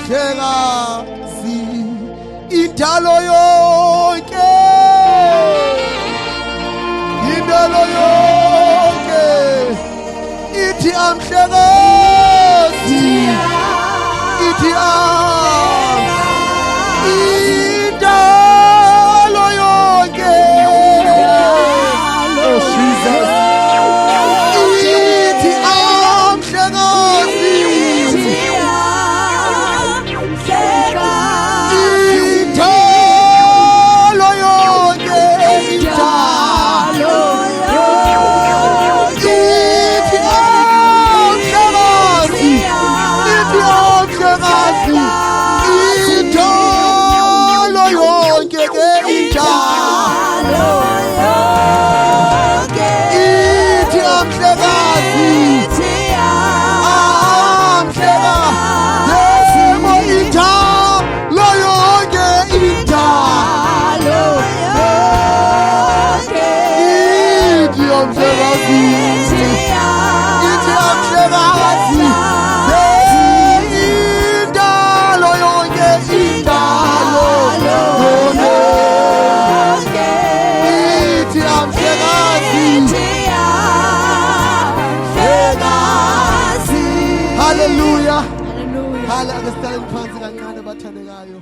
Mhlekazi indalo yonke, indalo yonke ithi amhlekazi, ithi indalo yonke. Oh Jesus. Ithi amhlekazi, indalo yonke, indalo yonke. Ithi amhlekazi, ithi amhlekazi, indalo yonke ke indalo yonke. Ithi amhlekazi, amhlekazi, yebo indalo yonke, indalo yonke. Ithi amhlekazi, ithi amhlekazi, indalo yonke, indalo yonke. Ithi amhlekazi, amhlekazi. Hallelujah. Hallelujah. Ake sihlale phansi kancane bathandekayo.